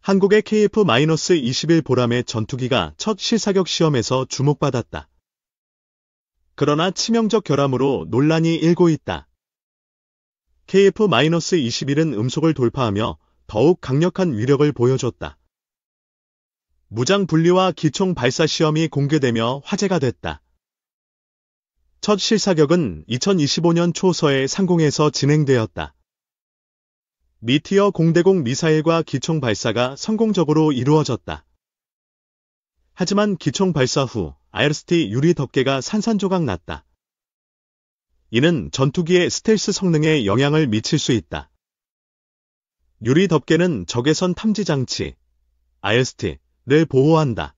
한국의 KF-21 보람의 전투기가 첫 실사격 시험에서 주목받았다. 그러나 치명적 결함으로 논란이 일고 있다. KF-21은 음속을 돌파하며 더욱 강력한 위력을 보여줬다. 무장 분리와 기총 발사 시험이 공개되며 화제가 됐다. 첫 실사격은 2025년 초서에 상공에서 진행되었다. 미티어 공대공 미사일과 기총 발사가 성공적으로 이루어졌다. 하지만 기총 발사 후 IRST 유리 덮개가 산산조각 났다. 이는 전투기의 스텔스 성능에 영향을 미칠 수 있다. 유리 덮개는 적외선 탐지 장치, IRST를 보호한다.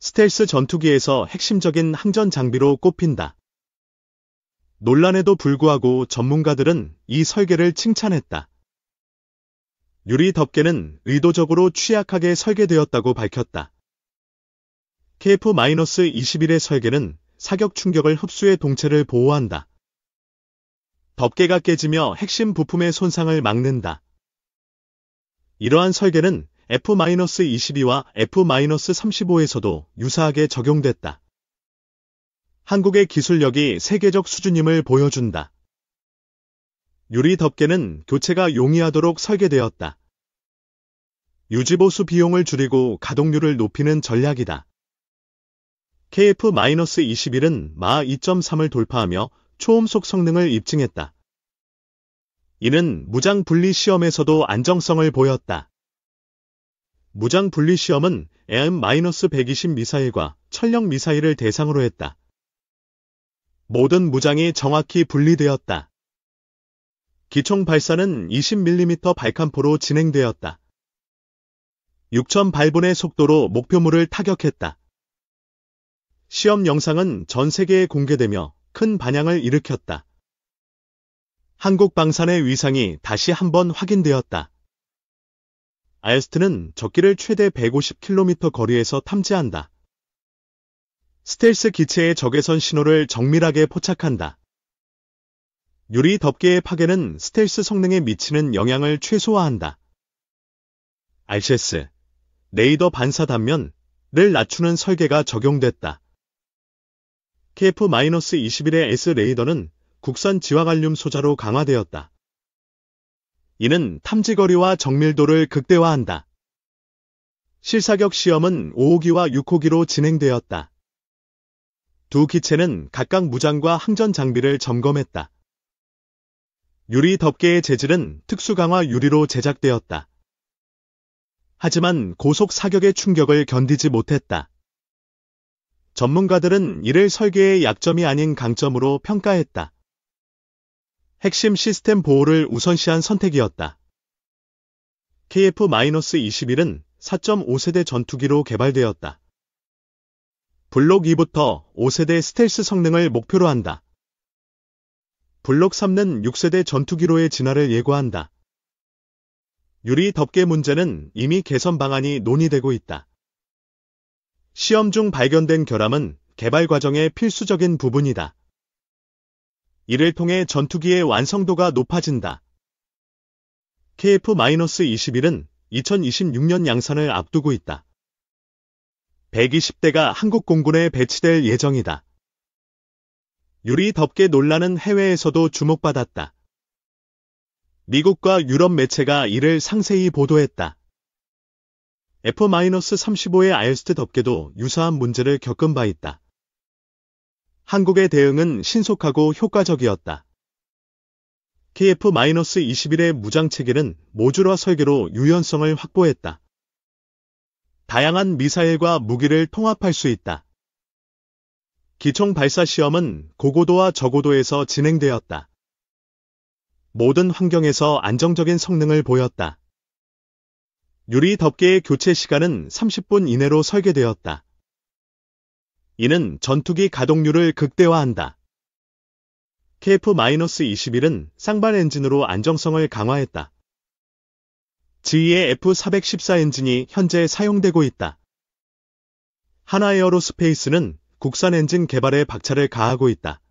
스텔스 전투기에서 핵심적인 항전 장비로 꼽힌다. 논란에도 불구하고 전문가들은 이 설계를 칭찬했다. 유리 덮개는 의도적으로 취약하게 설계되었다고 밝혔다. KF-21의 설계는 사격 충격을 흡수해 동체를 보호한다. 덮개가 깨지며 핵심 부품의 손상을 막는다. 이러한 설계는 F-22와 F-35에서도 유사하게 적용됐다. 한국의 기술력이 세계적 수준임을 보여준다. 유리 덮개는 교체가 용이하도록 설계되었다. 유지보수 비용을 줄이고 가동률을 높이는 전략이다. KF-21은 마 2.3을 돌파하며 초음속 성능을 입증했다. 이는 무장 분리 시험에서도 안정성을 보였다. 무장 분리 시험은 AIM-120 미사일과 천령 미사일을 대상으로 했다. 모든 무장이 정확히 분리되었다. 기총 발사는 20mm 발칸포로 진행되었다. 6,000발분의 속도로 목표물을 타격했다. 시험 영상은 전 세계에 공개되며 큰 반향을 일으켰다. 한국 방산의 위상이 다시 한번 확인되었다. IRST는 적기를 최대 150km 거리에서 탐지한다. 스텔스 기체의 적외선 신호를 정밀하게 포착한다. 유리 덮개의 파괴는 스텔스 성능에 미치는 영향을 최소화한다. RCS, 레이더 반사 단면을 낮추는 설계가 적용됐다. KF-21의 S 레이더는 국산 지화갈륨 소자로 강화되었다. 이는 탐지거리와 정밀도를 극대화한다. 실사격 시험은 5호기와 6호기로 진행되었다. 두 기체는 각각 무장과 항전 장비를 점검했다. 유리 덮개의 재질은 특수 강화 유리로 제작되었다. 하지만 고속 사격의 충격을 견디지 못했다. 전문가들은 이를 설계의 약점이 아닌 강점으로 평가했다. 핵심 시스템 보호를 우선시한 선택이었다. KF-21은 4.5세대 전투기로 개발되었다. 블록 2부터 5세대 스텔스 성능을 목표로 한다. 블록 3는 6세대 전투기로의 진화를 예고한다. 유리 덮개 문제는 이미 개선 방안이 논의되고 있다. 시험 중 발견된 결함은 개발 과정의 필수적인 부분이다. 이를 통해 전투기의 완성도가 높아진다. KF-21은 2026년 양산을 앞두고 있다. 120대가 한국 공군에 배치될 예정이다. 유리 덮개 논란은 해외에서도 주목받았다. 미국과 유럽 매체가 이를 상세히 보도했다. F-35의 IRST 덮개도 유사한 문제를 겪은 바 있다. 한국의 대응은 신속하고 효과적이었다. KF-21의 무장체계는 모듈화 설계로 유연성을 확보했다. 다양한 미사일과 무기를 통합할 수 있다. 기총 발사 시험은 고고도와 저고도에서 진행되었다. 모든 환경에서 안정적인 성능을 보였다. 유리 덮개의 교체 시간은 30분 이내로 설계되었다. 이는 전투기 가동률을 극대화한다. KF-21은 쌍발 엔진으로 안정성을 강화했다. GE의 F414 엔진이 현재 사용되고 있다. 하나에어로스페이스는 국산 엔진 개발에 박차를 가하고 있다.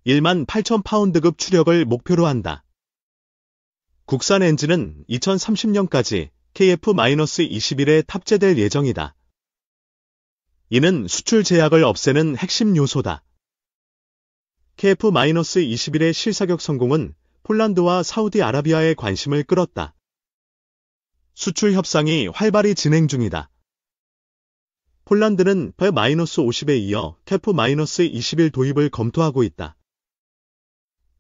18,000파운드급 추력을 목표로 한다. 국산 엔진은 2030년까지 KF-21에 탑재될 예정이다. 이는 수출 제약을 없애는 핵심 요소다. KF-21의 실사격 성공은 폴란드와 사우디아라비아의 관심을 끌었다. 수출 협상이 활발히 진행 중이다. 폴란드는 KF-50에 이어 KF-21 도입을 검토하고 있다.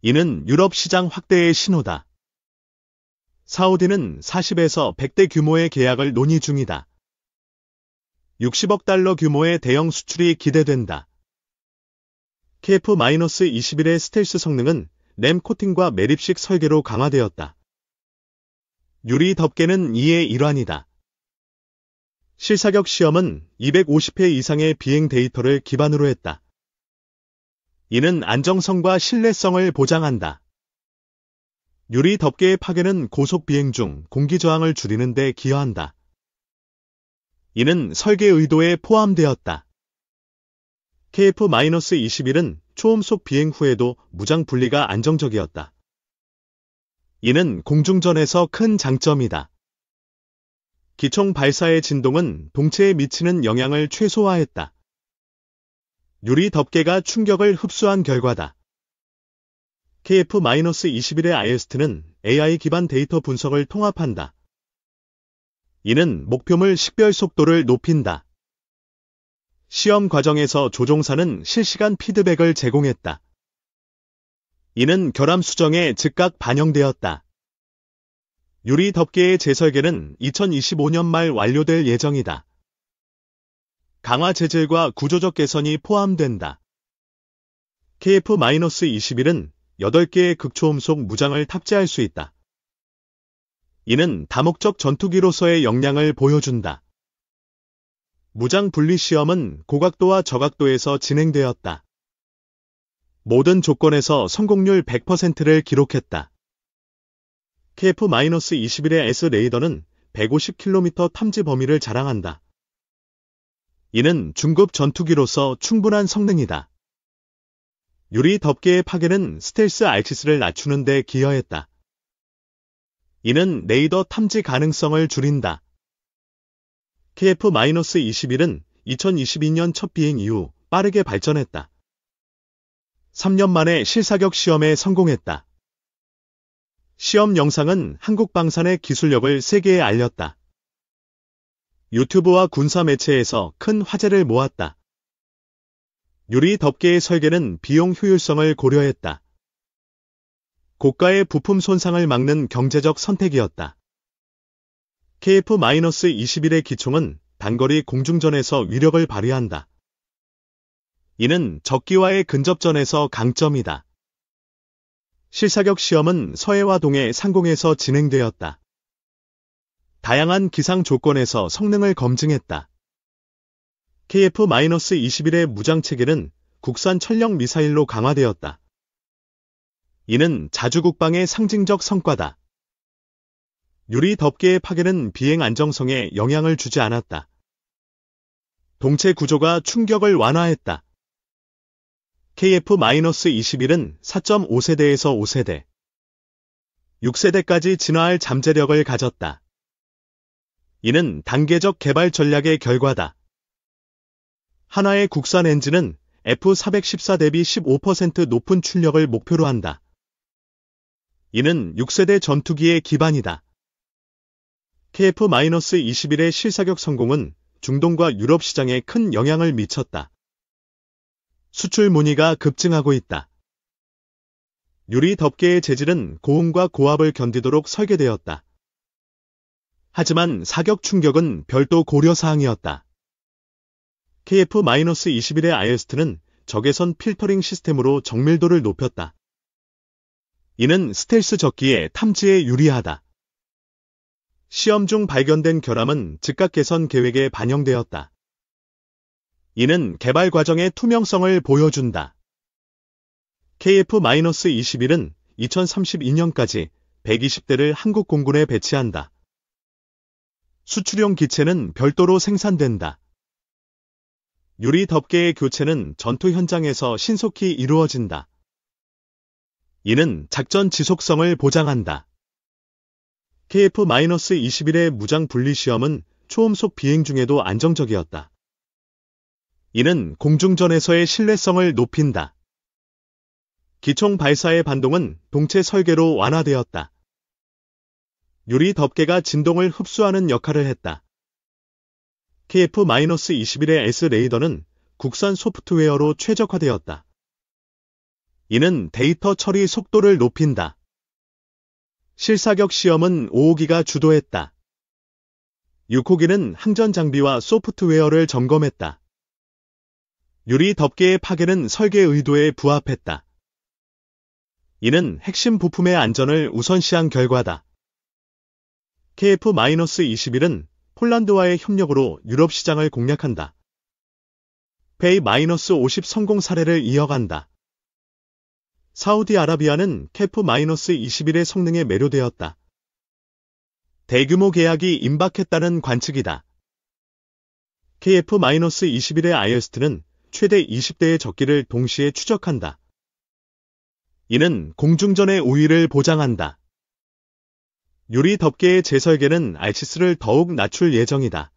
이는 유럽 시장 확대의 신호다. 사우디는 40에서 100대 규모의 계약을 논의 중이다. 60억 달러 규모의 대형 수출이 기대된다. KF-21의 스텔스 성능은 램 코팅과 매립식 설계로 강화되었다. 유리 덮개는 이의 일환이다. 실사격 시험은 250회 이상의 비행 데이터를 기반으로 했다. 이는 안정성과 신뢰성을 보장한다. 유리 덮개의 파괴는 고속 비행 중 공기 저항을 줄이는 데 기여한다. 이는 설계 의도에 포함되었다. KF-21은 초음속 비행 후에도 무장 분리가 안정적이었다. 이는 공중전에서 큰 장점이다. 기총 발사의 진동은 동체에 미치는 영향을 최소화했다. 유리 덮개가 충격을 흡수한 결과다. KF-21의 IST는 AI 기반 데이터 분석을 통합한다. 이는 목표물 식별 속도를 높인다. 시험 과정에서 조종사는 실시간 피드백을 제공했다. 이는 결함 수정에 즉각 반영되었다. 유리 덮개의 재설계는 2025년 말 완료될 예정이다. 강화 재질과 구조적 개선이 포함된다. KF-21은 8개의 극초음속 무장을 탑재할 수 있다. 이는 다목적 전투기로서의 역량을 보여준다. 무장 분리 시험은 고각도와 저각도에서 진행되었다. 모든 조건에서 성공률 100%를 기록했다. KF-21의 S 레이더는 150km 탐지 범위를 자랑한다. 이는 중급 전투기로서 충분한 성능이다. 유리 덮개의 파괴는 스텔스 알치스를 낮추는 데 기여했다. 이는 레이더 탐지 가능성을 줄인다. KF-21은 2022년 첫 비행 이후 빠르게 발전했다. 3년 만에 실사격 시험에 성공했다. 시험 영상은 한국 방산의 기술력을 세계에 알렸다. 유튜브와 군사 매체에서 큰 화제를 모았다. 유리 덮개의 설계는 비용 효율성을 고려했다. 고가의 부품 손상을 막는 경제적 선택이었다. KF-21의 기총은 단거리 공중전에서 위력을 발휘한다. 이는 적기와의 근접전에서 강점이다. 실사격 시험은 서해와 동해 상공에서 진행되었다. 다양한 기상 조건에서 성능을 검증했다. KF-21의 무장 체계는 국산 천령 미사일로 강화되었다. 이는 자주국방의 상징적 성과다. 유리 덮개의 파괴는 비행 안정성에 영향을 주지 않았다. 동체 구조가 충격을 완화했다. KF-21은 4.5세대에서 5세대, 6세대까지 진화할 잠재력을 가졌다. 이는 단계적 개발 전략의 결과다. 한화의 국산 엔진은 F414 대비 15% 높은 출력을 목표로 한다. 이는 6세대 전투기의 기반이다. KF-21의 실사격 성공은 중동과 유럽 시장에 큰 영향을 미쳤다. 수출 문의가 급증하고 있다. 유리 덮개의 재질은 고온과 고압을 견디도록 설계되었다. 하지만 사격 충격은 별도 고려사항이었다. KF-21의 IST는 적외선 필터링 시스템으로 정밀도를 높였다. 이는 스텔스 적기의 탐지에 유리하다. 시험 중 발견된 결함은 즉각 개선 계획에 반영되었다. 이는 개발 과정의 투명성을 보여준다. KF-21은 2032년까지 120대를 한국 공군에 배치한다. 수출용 기체는 별도로 생산된다. 유리 덮개의 교체는 전투 현장에서 신속히 이루어진다. 이는 작전 지속성을 보장한다. KF-21의 무장 분리 시험은 초음속 비행 중에도 안정적이었다. 이는 공중전에서의 신뢰성을 높인다. 기총 발사의 반동은 동체 설계로 완화되었다. 유리 덮개가 진동을 흡수하는 역할을 했다. KF-21의 S 레이더는 국산 소프트웨어로 최적화되었다. 이는 데이터 처리 속도를 높인다. 실사격 시험은 5호기가 주도했다. 6호기는 항전 장비와 소프트웨어를 점검했다. 유리 덮개의 파괴는 설계 의도에 부합했다. 이는 핵심 부품의 안전을 우선시한 결과다. KF-21은 폴란드와의 협력으로 유럽 시장을 공략한다. 페이-50 성공 사례를 이어간다. 사우디아라비아는 KF-21의 성능에 매료되었다. 대규모 계약이 임박했다는 관측이다. KF-21의 IST는 최대 20대의 적기를 동시에 추적한다. 이는 공중전의 우위를 보장한다. 유리 덮개의 재설계는 알치스를 더욱 낮출 예정이다.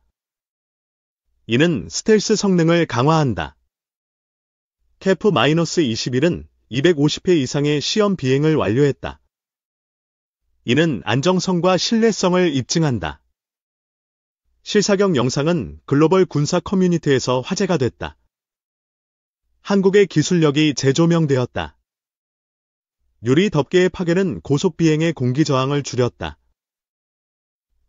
이는 스텔스 성능을 강화한다. KF-21은 250회 이상의 시험 비행을 완료했다. 이는 안정성과 신뢰성을 입증한다. 실사격 영상은 글로벌 군사 커뮤니티에서 화제가 됐다. 한국의 기술력이 재조명되었다. 유리 덮개의 파괴는 고속 비행의 공기 저항을 줄였다.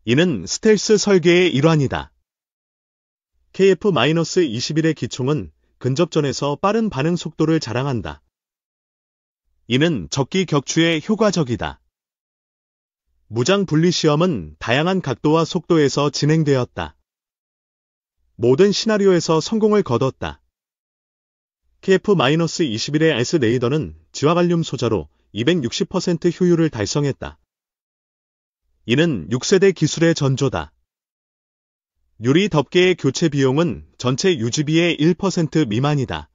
이는 스텔스 설계의 일환이다. KF-21의 기총은 근접전에서 빠른 반응 속도를 자랑한다. 이는 적기 격추에 효과적이다. 무장 분리 시험은 다양한 각도와 속도에서 진행되었다. 모든 시나리오에서 성공을 거뒀다. KF-21의 S 레이더는 지화갈륨 소자로 260% 효율을 달성했다. 이는 6세대 기술의 전조다. 유리 덮개의 교체 비용은 전체 유지비의 1% 미만이다.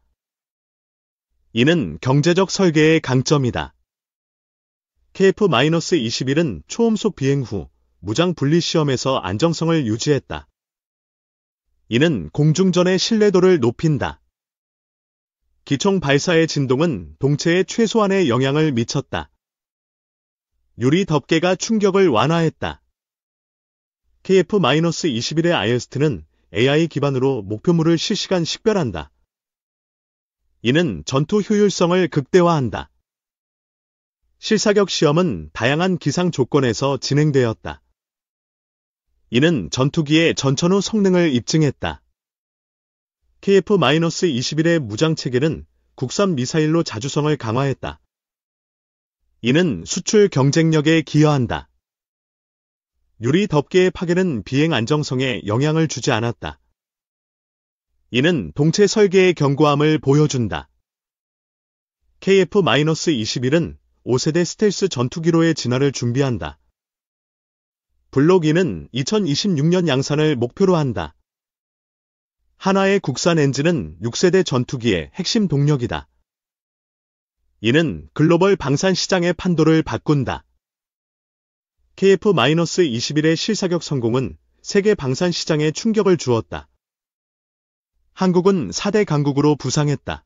이는 경제적 설계의 강점이다. KF-21은 초음속 비행 후 무장 분리 시험에서 안정성을 유지했다. 이는 공중전의 신뢰도를 높인다. 기총 발사의 진동은 동체에 최소한의 영향을 미쳤다. 유리 덮개가 충격을 완화했다. KF-21의 IST는 AI 기반으로 목표물을 실시간 식별한다. 이는 전투 효율성을 극대화한다. 실사격 시험은 다양한 기상 조건에서 진행되었다. 이는 전투기의 전천 후 성능을 입증했다. KF-21의 무장 체계는 국산 미사일로 자주성을 강화했다. 이는 수출 경쟁력에 기여한다. 유리 덮개의 파괴는 비행 안정성에 영향을 주지 않았다. 이는 동체 설계의 견고함을 보여준다. KF-21은 5세대 스텔스 전투기로의 진화를 준비한다. 블록 2는 2026년 양산을 목표로 한다. 하나의 국산 엔진은 6세대 전투기의 핵심 동력이다. 이는 글로벌 방산 시장의 판도를 바꾼다. KF-21의 실사격 성공은 세계 방산 시장에 충격을 주었다. 한국은 4대 강국으로 부상했다.